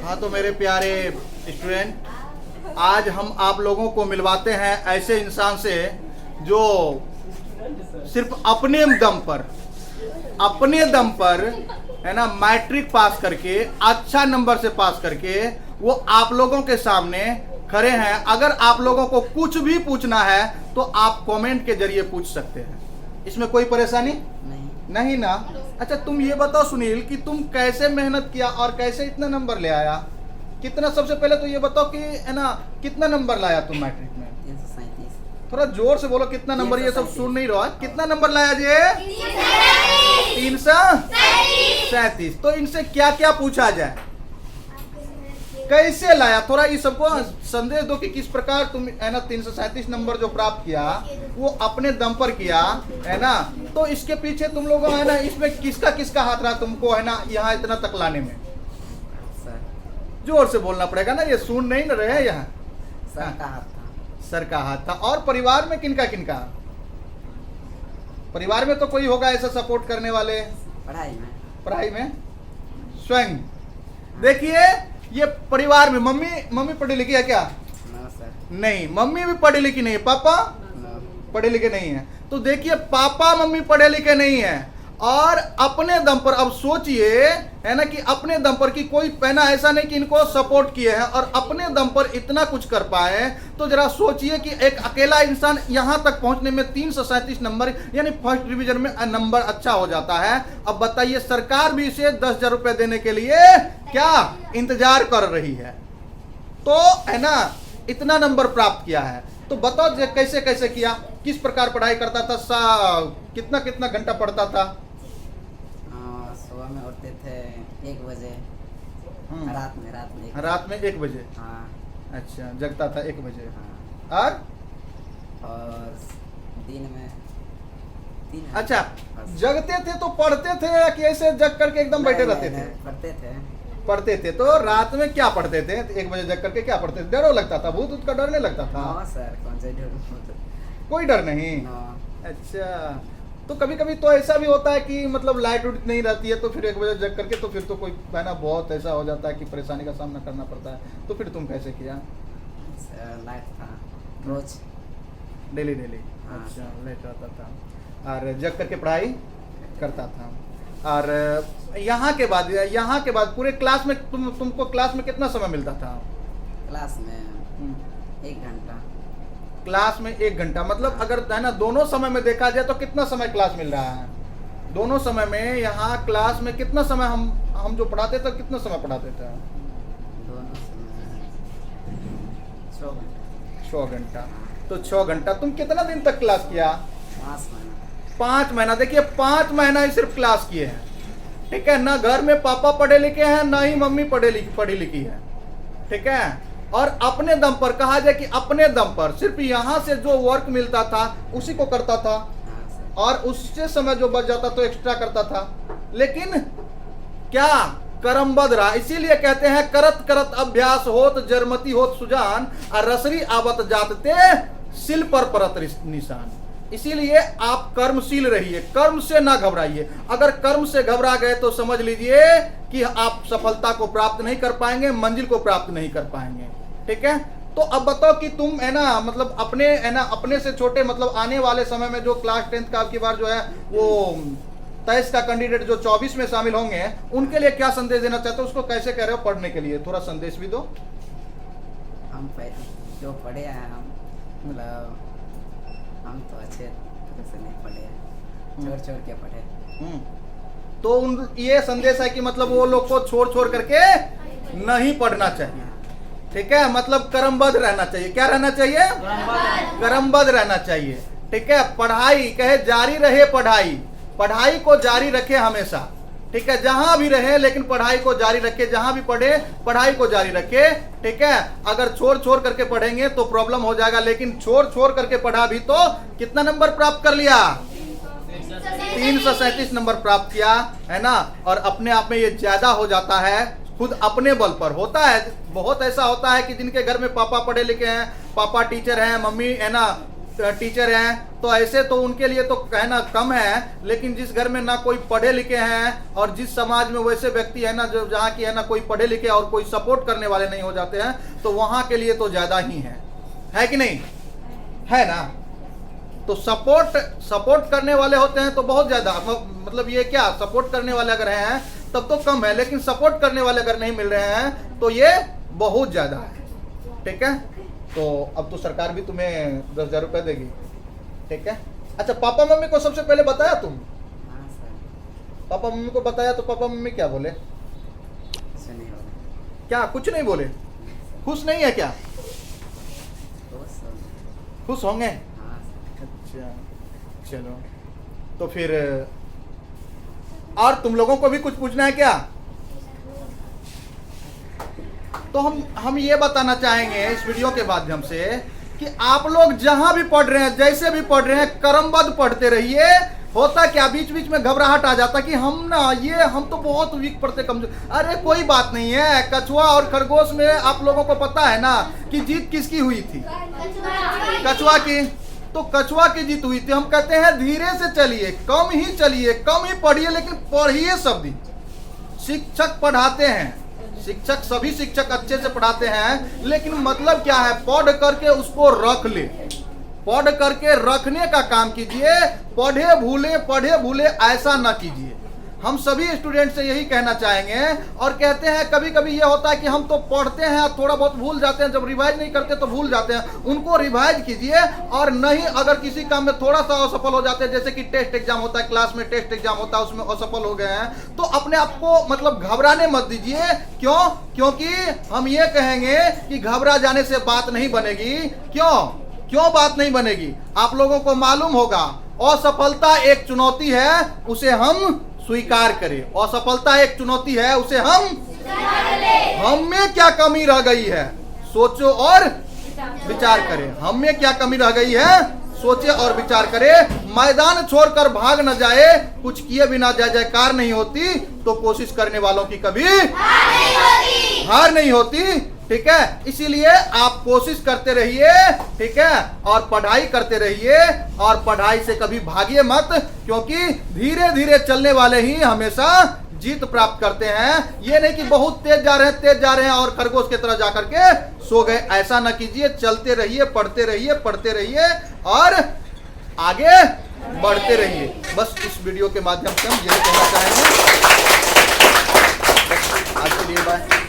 हाँ तो मेरे प्यारे स्टूडेंट, आज हम आप लोगों को मिलवाते हैं ऐसे इंसान से जो सिर्फ अपने दम पर है ना मैट्रिक पास करके अच्छा नंबर से पास करके वो आप लोगों के सामने खड़े हैं। अगर आप लोगों को कुछ भी पूछना है तो आप कमेंट के जरिए पूछ सकते हैं, इसमें कोई परेशानी नहीं ना। अच्छा तुम ये बताओ सुनील कि तुम कैसे मेहनत किया और कैसे इतना नंबर ले आया? कितना, सबसे पहले तो ये बताओ कि है ना कितना नंबर लाया तुम मैट्रिक में? 337। थोड़ा जोर से बोलो, कितना नंबर? ये सब सुन नहीं रहा। कितना नंबर लाया जी? 337। तो इनसे क्या क्या पूछा जाए, कैसे लाया? थोड़ा इस सबको संदेश दो कि किस प्रकार तुम है ना 337 नंबर जो प्राप्त किया वो अपने दम पर किया है ना। तो इसके पीछे तुम लोगों है ना, इसमें किसका किसका हाथ रहा तुमको है ना यहाँ इतना तक लाने में? जोर से बोलना पड़ेगा ना, ये सुन नहीं न रहे यहाँ। सर का हाथ था। सर का हाथ था। और परिवार में किनका किनका? परिवार में तो कोई होगा ऐसा सपोर्ट करने वाले। पढ़ाई में स्वयं। देखिए ये परिवार में मम्मी पढ़ी लिखी है क्या? नहीं, मम्मी भी पढ़ी लिखी नहीं है। पापा पढ़े लिखे नहीं है। तो देखिए पापा मम्मी पढ़े लिखे नहीं है और अपने दम पर, अब सोचिए है ना कि अपने दम पर कि कोई पहना ऐसा नहीं कि इनको सपोर्ट किए हैं और अपने दम पर इतना कुछ कर पाए। तो जरा सोचिए कि एक अकेला इंसान यहां तक पहुंचने में 337 नंबर यानी फर्स्ट डिवीजन में नंबर अच्छा हो जाता है। अब बताइए सरकार भी इसे 10,000 रुपए देने के लिए क्या इंतजार कर रही है। तो है ना इतना नंबर प्राप्त किया है। तो बताओ कैसे कैसे किया, किस प्रकार पढ़ाई करता था, कितना कितना घंटा पढ़ता था? सुबह में उठते थे 1 बजे, रात में 1 बजे। हाँ। अच्छा, जगता था 1 बजे। हाँ। और दिन में अच्छा जगते थे तो पढ़ते थे या कि ऐसे जग करके एकदम बैठे रहते थे? पढ़ते थे। तो रात में क्या पढ़ते थे? 1 बजे जग करके क्या पढ़ते थे? डरो लगता था? भूत का डर नहीं लगता था? हाँ सर, कौन सा डर? कोई डर नहीं। अच्छा, तो कभी कभी तो ऐसा भी होता है कि मतलब लाइट उट नहीं रहती है तो फिर 1 बजे जग करके तो फिर तो कोई है ना बहुत ऐसा हो जाता है कि परेशानी का सामना करना पड़ता है। तो फिर तुम कैसे किया? लाइट था रोज, डेली। हाँ। अच्छा, लाइट रहता था और जग करके पढ़ाई करता था। और यहाँ के बाद पूरे क्लास में तुमको क्लास में कितना समय मिलता था? क्लास में 1 घंटा। क्लास में 1 घंटा, मतलब अगर है ना दोनों समय में देखा जाए तो कितना समय क्लास मिल रहा है? दोनों समय में यहाँ क्लास में कितना समय हम जो पढ़ाते थे कितना समय पढ़ाते थे? दोनों समय 6 घंटा। तो 6 घंटा। तुम कितना दिन तक क्लास किया? 5 महीना। देखिए 5 महीना ही सिर्फ क्लास किए हैं, ठीक है ना। घर में पापा पढ़े लिखे हैं, ना ही मम्मी पढ़ी लिखी है, ठीक है। और अपने दम पर, कहा जाए कि अपने दम पर सिर्फ यहाँ से जो वर्क मिलता था उसी को करता था और उससे समय जो बच जाता तो एक्स्ट्रा करता था। लेकिन क्या कर्मबद्ध रहा। इसीलिए कहते हैं करत करत अभ्यास होत जरमती होत सुजान और रसरी आवत जातते सिल पर परत निशान। इसीलिए आप कर्मशील रहिए, कर्म से ना घबराइए। अगर कर्म से घबरा गए तो समझ लीजिए कि आप सफलता को प्राप्त नहीं कर पाएंगे, मंजिल को प्राप्त नहीं कर पाएंगे, ठीक है। तो अब बताओ कि तुम है ना मतलब अपने से छोटे मतलब आने वाले समय में जो क्लास 10th का आपकी बार जो है वो 23 का कैंडिडेट जो 24 में शामिल होंगे उनके लिए क्या संदेश देना चाहते हो? उसको कैसे कह रहे हो पढ़ने के लिए? थोड़ा संदेश भी दो। हम जो पढ़े हैं मतलब हम तो अच्छे तरह से नहीं पढ़े, छोड़ के पढ़े। तो ये संदेश है कि मतलब वो लोग को छोड़ करके नहीं पढ़ना चाहिए, ठीक है। मतलब कर्मबद्ध रहना चाहिए। क्या रहना चाहिए? कर्मबद्ध रहना चाहिए, ठीक है। पढ़ाई कहे जारी रहे, पढ़ाई को जारी रखे हमेशा, ठीक है। जहां भी रहे लेकिन पढ़ाई को जारी रखे, जहां भी पढ़े पढ़ाई को जारी रखे, ठीक है। अगर छोड़ करके पढ़ेंगे तो प्रॉब्लम हो जाएगा। लेकिन छोड़ करके पढ़ा भी तो कितना नंबर प्राप्त कर लिया? 337 नंबर प्राप्त किया, है ना। और अपने आप में ये ज्यादा हो जाता है, खुद अपने बल पर होता है। बहुत ऐसा होता है कि जिनके घर में पापा पढ़े लिखे हैं, पापा टीचर हैं, मम्मी है ना टीचर हैं तो ऐसे तो उनके लिए तो कहना कम है, लेकिन जिस घर में ना कोई पढ़े लिखे हैं और जिस समाज में वैसे व्यक्ति है ना जो जहाँ की है ना कोई पढ़े लिखे और कोई सपोर्ट करने वाले नहीं हो जाते हैं, तो वहाँ के लिए तो ज़्यादा ही है कि नहीं, है ना। तो सपोर्ट करने वाले होते हैं तो बहुत ज़्यादा, मतलब ये क्या, सपोर्ट करने वाले अगर हैं तब तो कम है, लेकिन सपोर्ट करने वाले अगर नहीं मिल रहे हैं तो ये बहुत ज़्यादा है। ठीक है, तो अब तो सरकार भी तुम्हें 10,000 रुपये देगी। ठीक है, अच्छा पापा मम्मी को सबसे पहले बताया तुम? हाँ सर। पापा मम्मी को बताया तो पापा मम्मी क्या बोले? कुछ नहीं बोले। क्या कुछ नहीं बोले? खुश नहीं है क्या? खुश होंगे। हाँ सर। अच्छा चलो, तो फिर और तुम लोगों को भी कुछ पूछना है क्या? तो हम ये बताना चाहेंगे इस वीडियो के माध्यम से कि आप लोग जहां भी पढ़ रहे हैं, जैसे भी पढ़ रहे हैं, क्रमबद्ध पढ़ते रहिए। होता क्या, बीच बीच में घबराहट आ जाता कि हम तो बहुत वीक पढ़ते, कमजोर। अरे कोई बात नहीं है, कछुआ और खरगोश में आप लोगों को पता है ना कि जीत किसकी हुई थी? कछुआ की। तो कछुआ की जीत हुई थी। हम कहते हैं धीरे से चलिए, कम ही पढ़िए, लेकिन पढ़िए सब दिन। शिक्षक पढ़ाते हैं, सभी शिक्षक अच्छे से पढ़ाते हैं, लेकिन मतलब क्या है, पढ़ करके उसको रख ले, पढ़ करके रखने का काम कीजिए। पढ़े भूले ऐसा ना कीजिए। हम सभी स्टूडेंट से यही कहना चाहेंगे। और कहते हैं कभी कभी ये होता है कि हम तो पढ़ते हैं, थोड़ा बहुत भूल जाते हैं, जब रिवाइज नहीं करते तो भूल जाते हैं। उनको रिवाइज कीजिए, और नहीं अगर किसी काम में थोड़ा सा असफल हो जाते हैं, जैसे कि टेस्ट एग्जाम होता है, क्लास में टेस्ट एग्जाम होता है, उसमें असफल हो गए हैं, तो अपने आप को मतलब घबराने मत दीजिए। क्योंकि हम ये कहेंगे कि घबरा जाने से बात नहीं बनेगी। क्यों बात नहीं बनेगी? आप लोगों को मालूम होगा असफलता एक चुनौती है, उसे हम स्वीकार करें। असफलता एक चुनौती है, उसे हम में क्या कमी रह गई है सोचो और विचार करें। हम में क्या कमी रह गई है सोचे और विचार करें। मैदान छोड़कर भाग न जाए, कुछ किए बिना जय जयकार नहीं होती, तो कोशिश करने वालों की कभी हार नहीं होती। ठीक है, इसीलिए आप कोशिश करते रहिए। ठीक है, और पढ़ाई करते रहिए, और पढ़ाई से कभी भागिए मत, क्योंकि धीरे धीरे चलने वाले ही हमेशा जीत प्राप्त करते हैं। ये नहीं कि बहुत तेज जा रहे हैं और खरगोश की तरह जाकर के सो गए, ऐसा ना कीजिए। चलते रहिए, पढ़ते रहिए और आगे बढ़ते रहिए। बस इस वीडियो के माध्यम से हम यही कहना चाहेंगे। आज के लिए बाय।